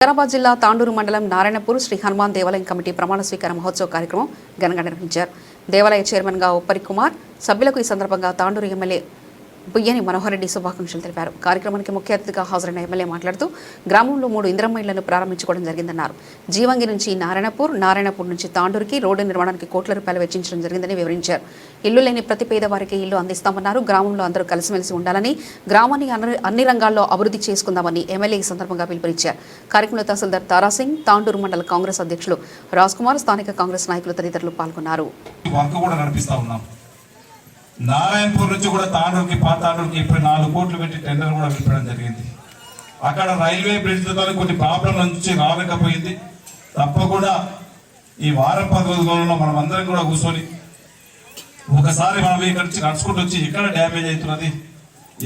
వికారాబాద్ జిల్లా తాండూరు మండలం నారాయణపూర్ శ్రీ హనుమాన్ దేవాలయం కమిటీ ప్రమాణ స్వీకార మహోత్సవ కార్యక్రమం ఘనంగా నిర్వహించారు. దేవాలయ చైర్మన్ గా ఉప్పరి కుమార్, సభ్యులకు ఈ సందర్భంగా తాండూరు ఎమ్మెల్యే బుయ్యని మనోహర్ రెడ్డి శుభాకాంక్షలు తెలిపారు. కార్యక్రమానికి ముఖ్య అతిథిగా హాజరైన ఎమ్మెల్యే మాట్లాడుతూ గ్రామంలో 3 ఇందిరమ్మ ఇళ్లను ప్రారంభించుకోవడం జరిగిందన్నారు. జీవంగి నుంచి నారాయణపూర్ నుంచి తాండూరుకి రోడ్డు నిర్మాణానికి కోట్ల రూపాయలు వెచ్చించడం జరిగిందని వివరించారు. ఇల్లు లేని ప్రతి పేదవారికి ఇల్లు అందిస్తామన్నారు. గ్రామంలో అందరూ కలిసిమెలిసి ఉండాలని, గ్రామాన్ని అన్ని రంగాల్లో అభివృద్ధి చేసుకుందామని ఎమ్మెల్యే ఈ సందర్భంగా పిలుపునిచ్చారు. కార్యక్రమంలో తహసీల్దార్ తారాసింగ్, తాండూరు మండల కాంగ్రెస్ అధ్యక్షులు రాజ్ కుమార్, స్థానిక కాంగ్రెస్ నాయకులు తదితరులు పాల్గొన్నారు. నారాయణపూర్ నుంచి కూడా తాండూరుకి పాతాండూరుకి ఇప్పుడు 4 కోట్లు పెట్టి టెండర్ కూడా విప్పడం జరిగింది. అక్కడ రైల్వే బ్రిడ్జ్లతో కొన్ని ప్రాబ్లంల నుంచి రాలేకపోయింది. తప్పకుండా ఈ వారం 10 రోజులలో మనం అందరం కూడా కూర్చొని ఒకసారి మనం ఇక్కడ నుంచి నడుచుకుంటూ వచ్చి ఎక్కడ డ్యామేజ్ అవుతున్నది,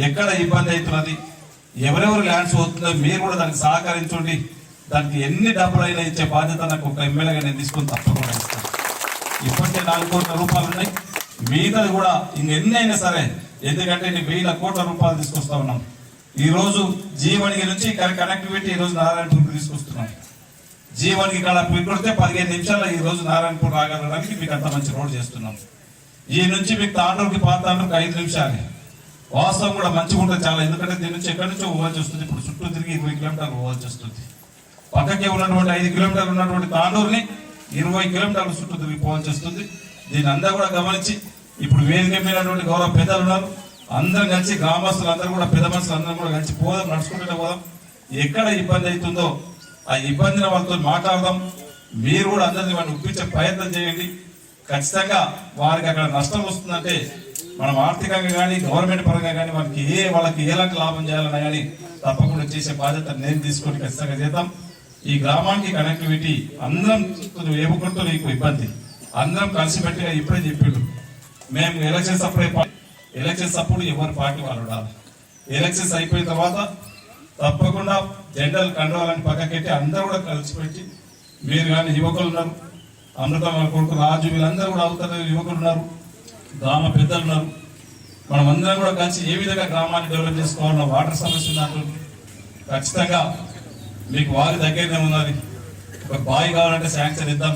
ఎక్కడ ఇబ్బంది అవుతున్నది, ఎవరెవరు ల్యాండ్స్ అవుతుందో మీరు కూడా దానికి సహకరించండి. దానికి ఎన్ని డబ్బులు అయినా ఇచ్చే బాధ్యత నాకు ఒక ఎమ్మెల్యేగా నేను తీసుకొని తప్పకుండా ఇస్తాను. ఇప్పటికే 4 కోట్ల రూపాయలు ఉన్నాయి. మిగతాది కూడా ఇంకెన్ని అయినా సరే, ఎందుకంటే 1000 కోట్ల రూపాయలు తీసుకొస్తా ఉన్నాం. ఈ రోజు జీవనికి నుంచి కనెక్టివిటీ ఈ రోజు నారాయణపూర్కి తీసుకొస్తున్నాం. జీవనికి ఇక్కడ కొడితే 15 నిమిషాల్లో ఈ రోజు నారాయణపూర్ రాగలడానికి మీకు అంత మంచి రోడ్ చేస్తున్నాం. ఈ నుంచి మీకు తాండూరుకి పాతాండూరుకి 5 నిమిషాలే. వాస్తవం కూడా మంచిగా ఉంటుంది చాలా, ఎందుకంటే దీని నుంచి ఎక్కడి నుంచో పోవాల్సి వస్తుంది. ఇప్పుడు చుట్టూ తిరిగి 20 కిలోమీటర్లు పోవాల్సి వస్తుంది. పక్కకే ఉన్నటువంటి 5 కిలోమీటర్లు ఉన్నటువంటి తాండూరుని 20 కిలోమీటర్లు చుట్టూ తిరిగి పోవాల్సి వస్తుంది. దీని అంతా కూడా గమనించి ఇప్పుడు వేదిక మీదటువంటి గౌరవ పెద్దలు ఉన్నారు, అందరం కలిసి గ్రామస్తులు అందరూ కూడా పెద్ద మనుషులు అందరం కూడా కలిసి పోదాం, నడుచుకుంటూనే పోదాం. ఎక్కడ ఇబ్బంది అవుతుందో ఆ ఇబ్బందిని వాళ్ళతో మాట్లాడదాం. మీరు కూడా అందరినీ వాడిని ఒప్పించే ప్రయత్నం చేయండి. ఖచ్చితంగా వారికి అక్కడ నష్టం వస్తుందంటే మనం ఆర్థికంగా కానీ గవర్నమెంట్ పరంగా కానీ వాళ్ళకి ఎలాంటి లాభం చేయాలన్నా కానీ తప్పకుండా చేసే బాధ్యత నేను తీసుకొని ఖచ్చితంగా చేద్దాం. ఈ గ్రామానికి కనెక్టివిటీ అందరం ఏముకుంటూ నీకు ఇబ్బంది అందరం కలిసిపెట్టిగా ఇప్పుడే చెప్పిండు. మేము ఎలక్షన్స్ అప్పుడు ఎవరి పార్టీ వాళ్ళు ఉండాలి. ఎలక్షన్స్ అయిపోయిన తర్వాత తప్పకుండా జెండర్ కండవాలని పక్కకెట్టి అందరూ కూడా కలిసిపెట్టి, మీరు కానీ యువకులు ఉన్నారు, అమృత కొడుకు రాజు, వీళ్ళందరూ కూడా అవుతారు, యువకులు ఉన్నారు, గ్రామ పెద్దలు ఉన్నారు. మనం అందరం కూడా కలిసి ఏ విధంగా గ్రామాన్ని డెవలప్ చేసుకోవాలన్న వాటర్ సమస్య ఉన్నట్టు ఖచ్చితంగా మీకు వారి దగ్గరనే ఉన్నది. ఒక బావి కావాలంటే శాంక్షన్ ఇద్దాం.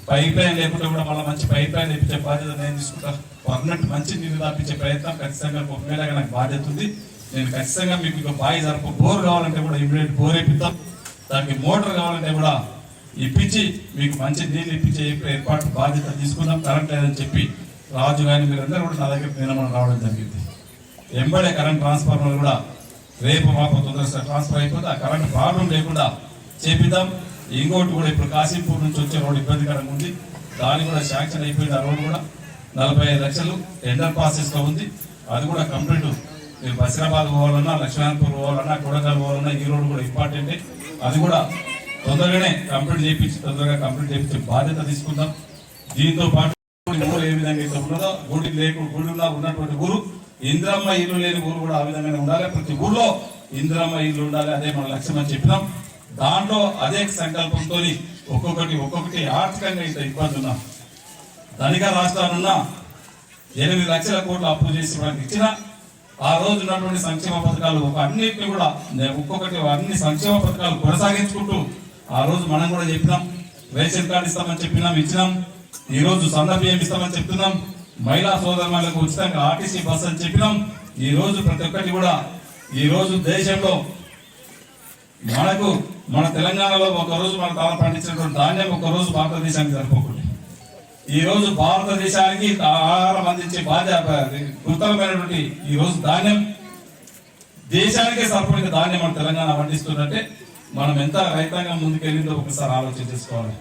పైప్ లైన్ లేకుంటే కూడా మళ్ళీ మంచి పైప్ లైన్ ఇప్పించే బాధ్యత నేను తీసుకుంటాను. పర్మనెంట్ మంచి నీళ్ళు తప్పించే ప్రయత్నం ఖచ్చితంగా ఒకేలాగా నాకు బాధ్యత ఉంది. నేను ఖచ్చితంగా మీకు ఇక బావి జరప బోర్ కావాలంటే కూడా ఇమీడియట్ బోర్ ఇప్పిద్దాం. దానికి మోటార్ కావాలంటే కూడా ఇప్పించి మీకు మంచి నీళ్ళు ఇప్పించే ఏర్పాటు బాధ్యత తీసుకుందాం. కరెంట్ లేదని చెప్పి రాజు కానీ మీరందరూ కూడా నా దగ్గర నిలబడి రావడం జరిగింది. ఎంబడే కరెంట్ ట్రాన్స్ఫార్మర్ కూడా రేపు మాకు తొందరగా ట్రాన్స్ఫర్ అయిపోతే ఆ కరెంట్ ప్రాబ్లం లేకుండా చేపిద్దాం. ఇంకోటి కూడా ఇప్పుడు కాశీపూర్ నుంచి వచ్చే రోడ్డు ఇబ్బందికరంగా ఉంది, దాన్ని కూడా శాంక్షన్ అయిపోయింది. ఆ రోడ్డు కూడా 45 లక్షలు టెండర్ ప్రాసెస్ లో ఉంది. అది కూడా కంప్లీట్. మీరు బసిరాబాద్ పోవాలన్నా, లక్ష్మీనాథపూర్ పోవాలన్నా, కొడంగల్ పోవాలన్నా ఈ రోడ్డు కూడా ఇంపార్టెంటే. అది కూడా తొందరగా కంప్లీట్ చేయించే బాధ్యత తీసుకుందాం. దీంతో పాటు ఊరు ఏ విధంగా అయితే ఉన్నదో, గుడిలో ఉన్నటువంటి ఊరు ఇందిరమ్మ ఇల్లు లేని ఊరు కూడా ఆ విధంగానే ఉండాలి. ప్రతి ఊర్లో ఇందిరమ్మ ఇల్లు ఉండాలి, అదే మన లక్ష్యం అని చెప్పినాం. దాంట్లో అదే సంకల్పంతో ఒక్కొక్కటి ఆర్థికంగా ఇంత ఇబ్బంది ఉన్నా, ధనిక రాష్ట్రాలున్నా 8 లక్షల కోట్లు అప్పు చేసి మనకి ఇచ్చిన ఆ రోజు ఉన్నటువంటి సంక్షేమ పథకాలు అన్నింటినీ కూడా అన్ని సంక్షేమ పథకాలు కొనసాగించుకుంటూ ఆ రోజు మనం కూడా చెప్పినాం. రేషన్ కార్డు ఇస్తామని చెప్పినాం, ఇచ్చినాం. ఈ రోజు సన్న బియ్యం ఇస్తామని చెప్తున్నాం. మహిళా సోదరులకు ఉచితంగా ఆర్టీసీ బస్ అని చెప్పినాం. ఈ రోజు ప్రతి ఒక్కటి కూడా ఈ రోజు దేశంలో మన తెలంగాణలో ఒకరోజు మన తాను పండించినటువంటి ధాన్యం ఒకరోజు భారతదేశానికి సరిపోకుండా ఈ రోజు భారతదేశానికి ఆహారం అందించే గుర్తమైనటువంటి ఈ రోజు ధాన్యం దేశానికే సరిపడిన ధాన్యం మన తెలంగాణ పండిస్తున్నట్టే మనం ఎంత రైతాంగం ముందుకెళ్ళిందో ఒకసారి ఆలోచన చేసుకోవాలి.